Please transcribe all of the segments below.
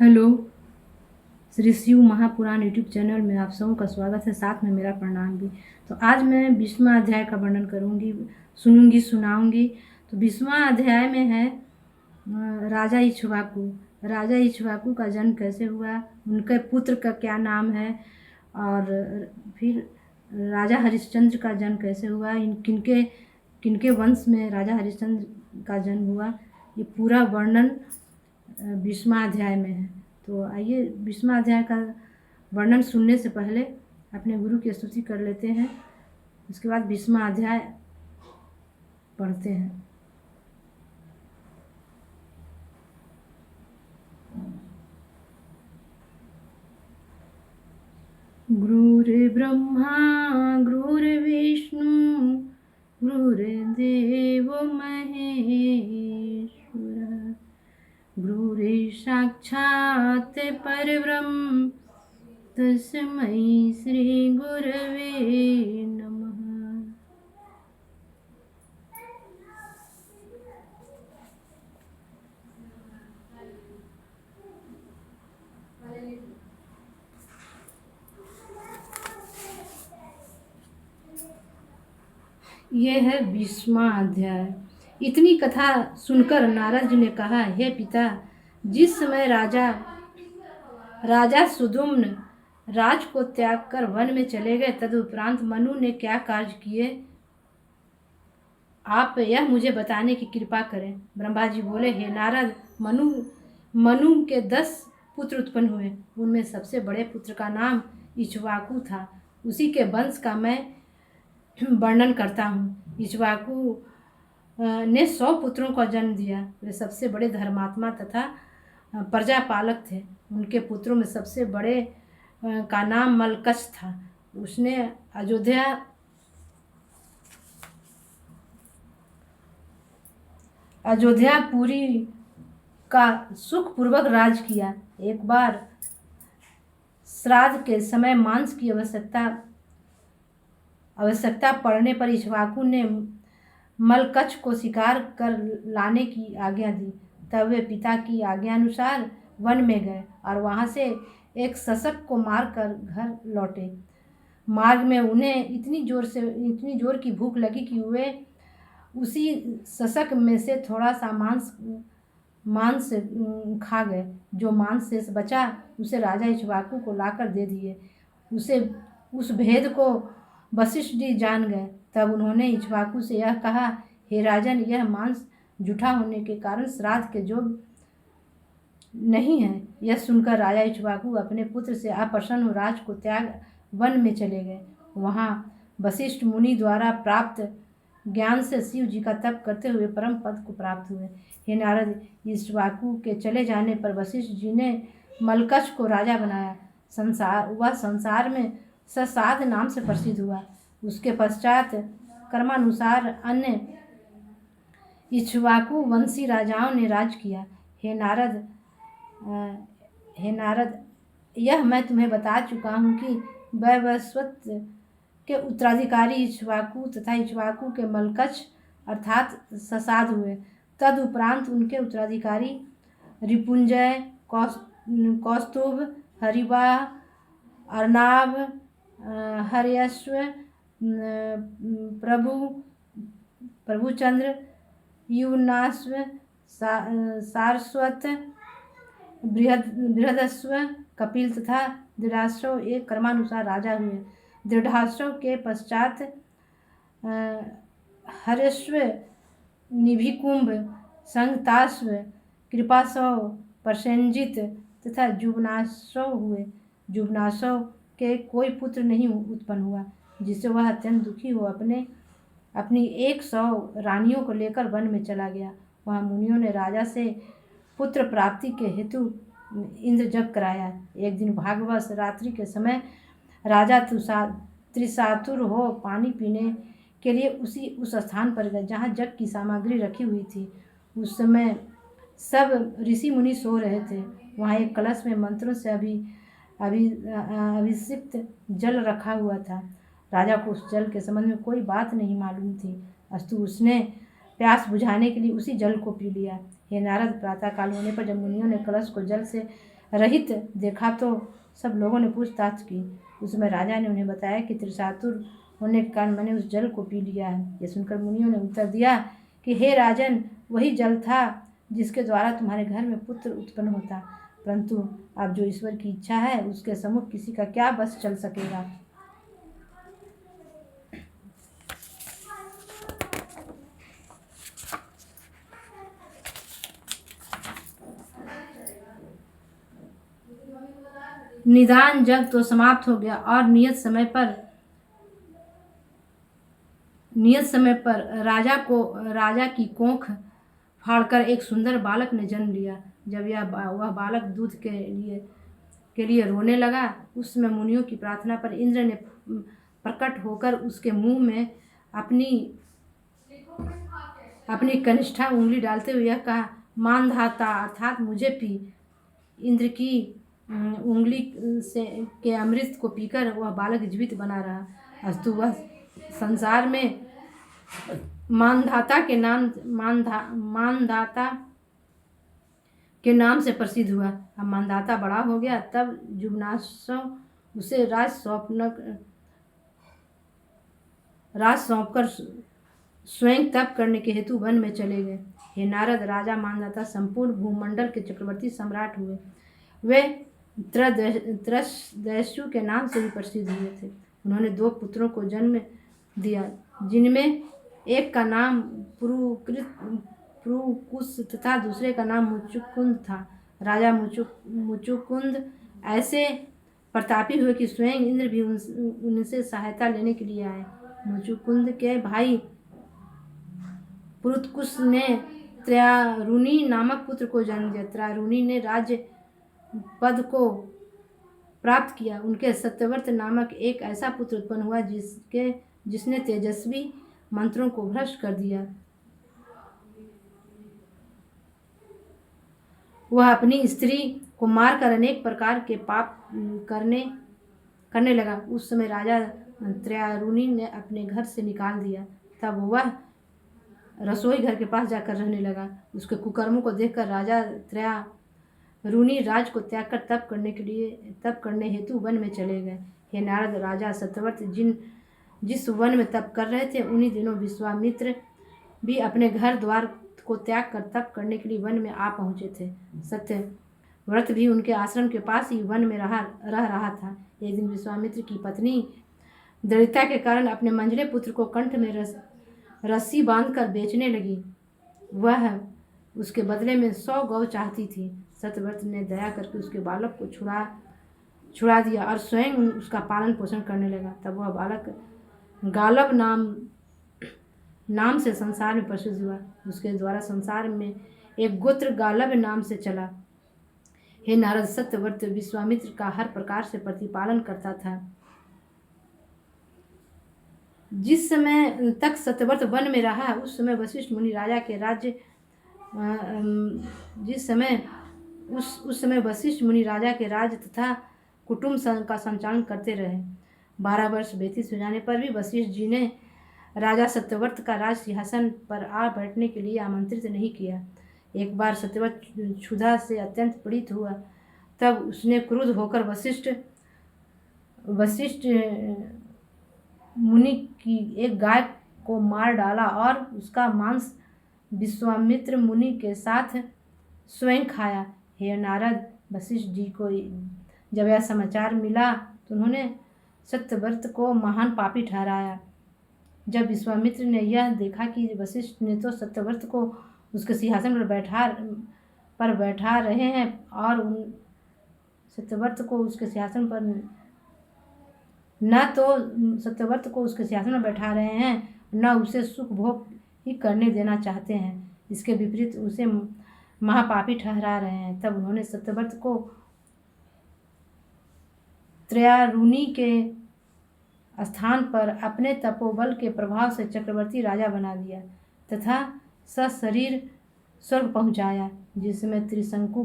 Hello. Shri Shiv Mahapuran YouTube channel में आप सबों का स्वागत है, साथ में मेरा प्रणाम भी। तो आज मैं 20वां अध्याय का वर्णन करूंगी, सुनाऊंगी। तो 20वां अध्याय में है राजा इक्ष्वाकु। राजा इक्ष्वाकु का जन्म कैसे हुआ, उनके पुत्र का क्या नाम है, और फिर राजा हरिश्चंद्र का जन्म कैसे हुआ, किनके किनके वंश में राजा हरिश्चंद्र का जन्म हुआ, ये पूरा वर्णन 20वां अध्याय में है। तो आइए 20वां अध्याय का वर्णन सुनने से पहले अपने गुरु की स्तुति कर लेते हैं, उसके बाद 20वां अध्याय पढ़ते हैं। गुरुर्ब्रह्मा गुरुर्विष्णु गुरुर्देवो महेश्वर, गुरुर्साक्षात् परब्रह्म तस्मै श्री गुरवे नमः। यह है 20वां अध्याय। इतनी कथा सुनकर नारद जी ने कहा, हे पिता, जिस समय राजा सुदुम्न राज को त्याग कर वन में चले गए, तदुपरांत मनु ने क्या कार्य किए, आप यह मुझे बताने की कृपा करें। ब्रह्मा जी बोले, हे नारद, मनु के 10 पुत्र उत्पन्न हुए। उनमें सबसे बड़े पुत्र का नाम इक्ष्वाकु था। उसी के वंश का मैं वर्णन करता हूँ। इक्ष्वाकु ने 100 पुत्रों का जन्म दिया। वे सबसे बड़े धर्मात्मा तथा प्रजापालक थे। उनके पुत्रों में सबसे बड़े का नाम मलकश था। उसने अयोध्यापुरी का सुखपूर्वक राज किया। एक बार श्राद्ध के समय मांस की आवश्यकता पड़ने पर इक्ष्वाकु ने मलकछ को शिकार कर लाने की आज्ञा दी। तब वे पिता की आज्ञानुसार वन में गए और वहां से एक शशक को मारकर घर लौटे। मार्ग में उन्हें इतनी जोर की भूख लगी कि वे उसी शशक में से थोड़ा सा मांस खा गए। जो मांस शेष बचा उसे राजा इक्ष्वाकु को लाकर दे दिए। उस भेद को वशिष्ठ जी जान गए। तब उन्होंने इक्ष्वाकु से यह कहा, हे राजन, यह मांस जूठा होने के कारण श्राद्ध के योग्य नहीं है। यह सुनकर राजा इक्ष्वाकु अपने पुत्र से अप्रसन्न हो राज को त्याग वन में चले गए। वहाँ वशिष्ठ मुनि द्वारा प्राप्त ज्ञान से शिव जी का तप करते हुए परम पद को प्राप्त हुए। हे नारद, इक्ष्वाकु के चले जाने पर वशिष्ठ जी ने मलकछ को राजा बनाया। वह संसार में ससाध नाम से प्रसिद्ध हुआ। उसके पश्चात कर्मानुसार अन्य इक्ष्वाकु वंशी राजाओं ने राज किया। हे नारद, यह मैं तुम्हें बता चुका हूँ कि वैवस्वत के उत्तराधिकारी इक्ष्वाकु तथा इक्ष्वाकु के मलकछ अर्थात ससाद हुए। तदुपरांत उनके उत्तराधिकारी रिपुंजय, कौस्तुभ, हरिवाह, अर्नाभ, हर्यश्व, प्रभुचंद्र, युवनाश्व, सारस्वत, बृहदस्व, कपिल तथा दृढ़ाश्व एक कर्मानुसार राजा हुए। दृढ़ाश्व के पश्चात हर्यश्व, निभिकुंभ, संगताश्व, कृपाश्व, प्रसेनजित तथा जुबनाश्व हुए। जुबनाश्व के कोई पुत्र नहीं उत्पन्न हुआ, जिससे वह अत्यंत दुखी हो अपनी 100 रानियों को लेकर वन में चला गया। वहाँ मुनियों ने राजा से पुत्र प्राप्ति के हेतु इंद्र जग कराया। एक दिन भाग्यवश रात्रि के समय राजा त्रिशातुर हो पानी पीने के लिए उस स्थान पर गए जहाँ जग की सामग्री रखी हुई थी। उस समय सब ऋषि मुनि सो रहे थे। वहाँ एक कलश में मंत्रों से अभिषिक्त जल रखा हुआ था। राजा को उस जल के संबंध में कोई बात नहीं मालूम थी, अस्तु उसने प्यास बुझाने के लिए उसी जल को पी लिया। हे नारद, प्रातःकाल होने पर जब मुनियों ने कलश को जल से रहित देखा तो सब लोगों ने पूछताछ की। उसमें राजा ने उन्हें बताया कि त्रिशातुर होने के कारण मैंने उस जल को पी लिया है। ये सुनकर मुनियों ने उत्तर दिया कि हे राजन, वही जल था जिसके द्वारा तुम्हारे घर में पुत्र उत्पन्न होता, परंतु अब जो ईश्वर की इच्छा है उसके सम्मुख किसी का क्या बस चल सकेगा। निदान जग तो समाप्त हो गया और नियत समय पर राजा की कोख फाड़कर एक सुंदर बालक ने जन्म लिया। जब वह बालक दूध के लिए रोने लगा, उस समय मुनियों की प्रार्थना पर इंद्र ने प्रकट होकर उसके मुंह में अपनी कनिष्ठा उंगली डालते हुए यह कहा, मानधाता अर्थात मुझे पी। इंद्र की उंगली के अमृत को पीकर वह बालक जीवित बना रहा। अस्तु वह संसार में मानधाता के नाम से प्रसिद्ध हुआ। अब मानधाता बड़ा हो गया, तब जुबनासव उसे राज सौंपकर स्वयं तप करने के हेतु वन में चले गए। हे नारद, राजा मानधाता संपूर्ण भूमंडल के चक्रवर्ती सम्राट हुए। वे त्रयदस्यु के नाम से भी प्रसिद्ध हुए थे। उन्होंने 2 पुत्रों को जन्म दिया, जिनमें एक का नाम पुरुकुस तथा दूसरे का नाम मुचुकुंद था। राजा मुचुकुंद ऐसे प्रतापी हुए कि स्वयं इंद्र भी उनसे सहायता लेने के लिए आए। मुचुकुंद के भाई पुरुकुस ने त्रयारुणी नामक पुत्र को जन्म दिया। त्रयारुणी ने राज्य पद को प्राप्त किया। उनके सत्यव्रत नामक एक ऐसा पुत्र उत्पन्न हुआ जिसने तेजस्वी मंत्रों को भ्रष्ट कर दिया। वह अपनी स्त्री को मारकर अनेक प्रकार के पाप करने लगा। उस समय राजा त्रयारुणी ने अपने घर से निकाल दिया। तब वह रसोई घर के पास जाकर रहने लगा। उसके कुकर्मों को देखकर राजा त्रयारुणी राज को त्याग कर तप करने हेतु वन में चले गए। हे नारद, राजा सत्यव्रत जिस वन में तप कर रहे थे, उन्हीं दिनों विश्वामित्र भी अपने घर द्वार को त्याग कर तप करने के लिए वन में आ पहुँचे थे। सत्यव्रत भी उनके आश्रम के पास ही वन में रह रहा था। एक दिन विश्वामित्र की पत्नी दरिद्रता के कारण अपने मंझले पुत्र को कंठ में रस्सी बांधकर बेचने लगी। वह उसके बदले में 100 गौ चाहती थी। सत्यव्रत ने दया करके उसके बालक को छुड़ा दिया और स्वयं उसका पालन पोषण करने लगा। तब वह बालक गालब नाम से संसार में प्रसिद्ध हुआ। उसके द्वारा संसार में एक गोत्र गालब नाम से चला। हे नारद, सत्यव्रत विश्वामित्र का हर प्रकार से प्रतिपालन करता था। जिस समय तक सत्यव्रत वन में रहा, उस समय वशिष्ठ मुनि राजा के राज्य उस समय वशिष्ठ मुनि राजा के राज्य तथा कुटुंब का संचालन करते रहे। 12 वर्ष व्यतीत हो जाने पर भी वशिष्ठ जी ने राजा सत्यव्रत का राज सिंहासन पर आ बैठने के लिए आमंत्रित नहीं किया। एक बार सत्यव्रत क्षुधा से अत्यंत पीड़ित हुआ। तब उसने क्रुद्ध होकर वशिष्ठ मुनि की एक गाय को मार डाला और उसका मांस विश्वामित्र मुनि के साथ स्वयं खाया। हे नारद, वशिष्ठ जी को जब यह समाचार मिला तो उन्होंने सत्यव्रत को महान पापी ठहराया। जब विश्वामित्र ने यह देखा कि वशिष्ठ ने तो सत्यव्रत को उसके सिंहासन पर बैठा रहे हैं और सत्यव्रत को उसके सिंहासन पर बैठा रहे हैं, न उसे सुख भोग ही करने देना चाहते हैं, इसके विपरीत उसे महापापी ठहरा रहे हैं, तब उन्होंने सत्यव्रत को त्रयारुणी के स्थान पर अपने तपोबल के प्रभाव से चक्रवर्ती राजा बना दिया तथा सशरीर स्वर्ग पहुंचाया। जिसमें त्रिशंकु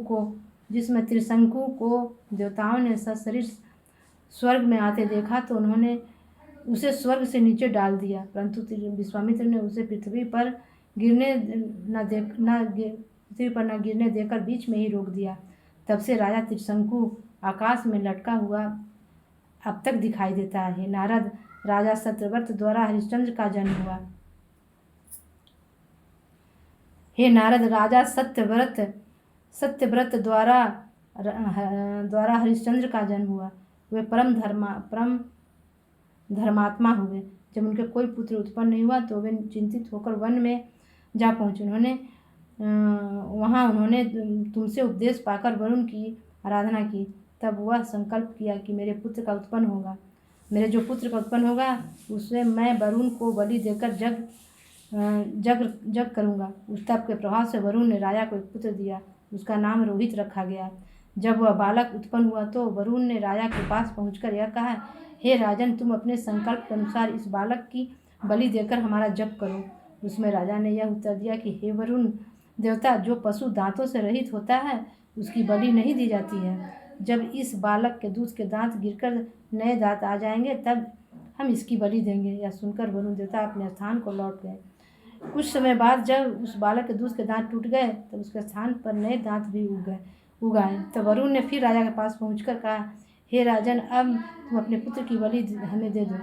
को देवताओं ने सशरीर स्वर्ग में आते देखा तो उन्होंने उसे स्वर्ग से नीचे डाल दिया, परंतु विश्वामित्र ने उसे पृथ्वी पर न गिरने देकर बीच में ही रोक दिया। तब से राजा त्रिशंकु आकाश में लटका हुआ अब तक दिखाई देता है। नारद, राजा सत्यव्रत द्वारा हरिश्चंद्र का जन्म हुआ। हे नारद, राजा सत्यव्रत द्वारा हरिश्चंद्र का जन्म हुआ। वे परम धर्मात्मा हुए। जब उनके कोई पुत्र उत्पन्न नहीं हुआ तो वे चिंतित होकर वन में जा पहुँचे। वहाँ उन्होंने तुमसे उपदेश पाकर वरुण की आराधना की। तब वह संकल्प किया कि मेरे जो पुत्र का उत्पन्न होगा उसे मैं वरुण को बलि देकर जग करूँगा। उस तप के प्रभाव से वरुण ने राजा को एक पुत्र दिया। उसका नाम रोहित रखा गया। जब वह बालक उत्पन्न हुआ तो वरुण ने राजा के पास पहुंचकर यह कहा, हे राजन, तुम अपने संकल्प के अनुसार इस बालक की बलि देकर हमारा जप करो। उसमें राजा ने यह उत्तर दिया कि हे वरुण देवता, जो पशु दांतों से रहित होता है उसकी बलि नहीं दी जाती है। जब इस बालक के दूध के दांत गिरकर नए दांत आ जाएंगे तब हम इसकी बलि देंगे। यह सुनकर वरुण देवता अपने स्थान को लौट गए। कुछ समय बाद जब उस बालक के दूध के दांत टूट गए तब उसके स्थान पर नए दांत भी उगाए। तब वरुण ने फिर राजा के पास पहुंचकर कहा, हे राजन, अब तुम अपने पुत्र की बलि हमें दे दो।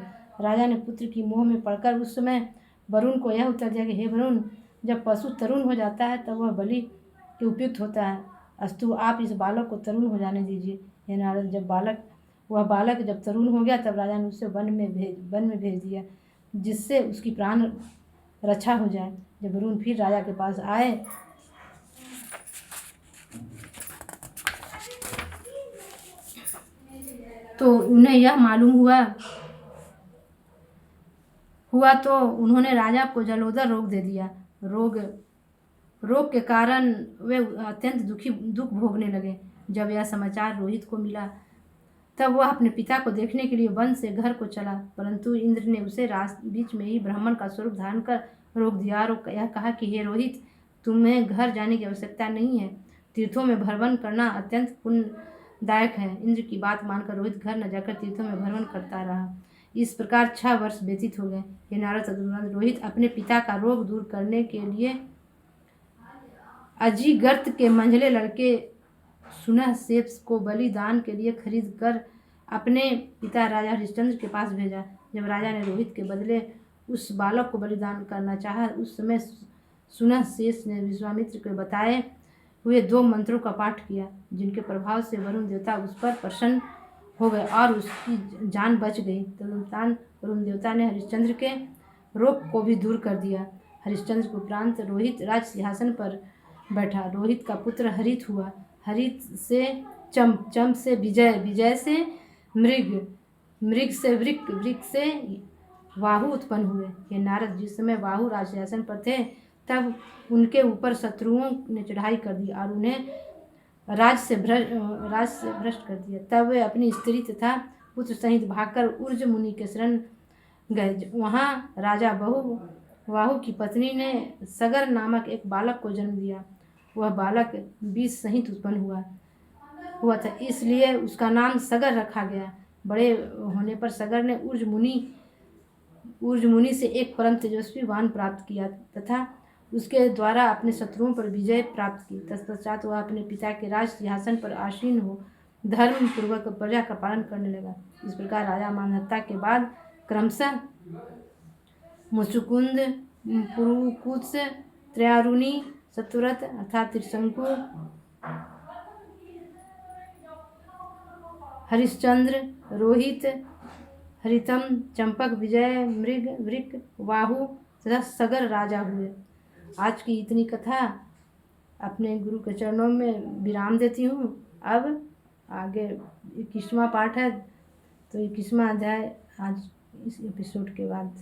राजा ने पुत्र की मोह में पड़कर उस समय वरुण को यह उत्तर दिया कि हे वरुण, जब पशु तरुण हो जाता है तब वह बलि के उपयुक्त होता है। अस्तु, आप इस बालक को तरुण हो जाने दीजिए। हे नारद, वह बालक जब तरुण हो गया तब राजा ने उसे वन में भेज दिया, जिससे उसकी प्राण रक्षा हो जाए। जब वरुण फिर राजा के पास आए तो उन्हें यह मालूम हुआ तो उन्होंने राजा को जलोदर रोग दे दिया। रोग के कारण वे अत्यंत दुख भोगने लगे। जब यह समाचार रोहित को मिला तब वह अपने पिता को देखने के लिए वन से घर को चला, परंतु इंद्र ने उसे बीच में ही ब्राह्मण का स्वरूप धारण कर रोक दिया और यह कहा कि हे रोहित, तुम्हें घर जाने की आवश्यकता नहीं है। तीर्थों में भ्रमण करना अत्यंत पुण्यदायक है। इंद्र की बात मानकर रोहित घर न जाकर तीर्थों में भ्रमण करता रहा। इस प्रकार 6 वर्ष व्यतीत हो गए। हे नारद, तदुपरांत रोहित अपने पिता का रोग दूर करने के लिए अजिगर्त के मंझले लड़के सुनहसेप को बलिदान के लिए खरीद कर अपने पिता राजा हरिश्चंद्र के पास भेजा। जब राजा ने रोहित के बदले उस बालक को बलिदान करना चाहा, उस समय सुनहसेप ने विश्वामित्र के बताए हुए 2 मंत्रों का पाठ किया, जिनके प्रभाव से वरुण देवता उस पर प्रसन्न हो गए और उसकी जान बच गई। तदुपरांत वरुण देवता ने हरिश्चंद्र के रोग को भी दूर कर दिया। हरिश्चंद्र के उपरांत रोहित राज सिंहासन पर बैठा। रोहित का पुत्र हरित हुआ। हरित से चम से विजय से मृग से वृक से वाहु उत्पन्न हुए। ये नारद, जिस समय वाहु राज सिंहासन पर थे तब उनके ऊपर शत्रुओं ने चढ़ाई कर दी और उन्हें राज से भ्रष्ट कर दिया। तब वे अपनी स्त्री तथा पुत्र सहित भागकर उर्ज मुनि के शरण गए। वहाँ राजा वाहु की पत्नी ने सगर नामक एक बालक को जन्म दिया। वह बालक विष सहित उत्पन्न हुआ था, इसलिए उसका नाम सगर रखा गया। बड़े होने पर सगर ने उर्ज मुनि से एक परम तेजस्वी वाहन प्राप्त किया तथा उसके द्वारा अपने शत्रुओं पर विजय प्राप्त की। तत्पश्चात वह अपने पिता के राज सिंहासन पर आसीन हो धर्म पूर्वक प्रजा का पालन करने लगा। इस प्रकार राजा मानधत्ता के बाद क्रमशः मुचुकुंद, पुरुकुत्स, त्रयारुणी, सत्यव्रत अर्थात त्रिशंकु, हरिश्चंद्र, रोहित, हरितम, चंपक, विजय, मृग, वृक, वाहु तथा सगर राजा हुए। आज की इतनी कथा अपने गुरु के चरणों में विराम देती हूँ। अब आगे 21वां पाठ है, तो 21वां अध्याय आज इस एपिसोड के बाद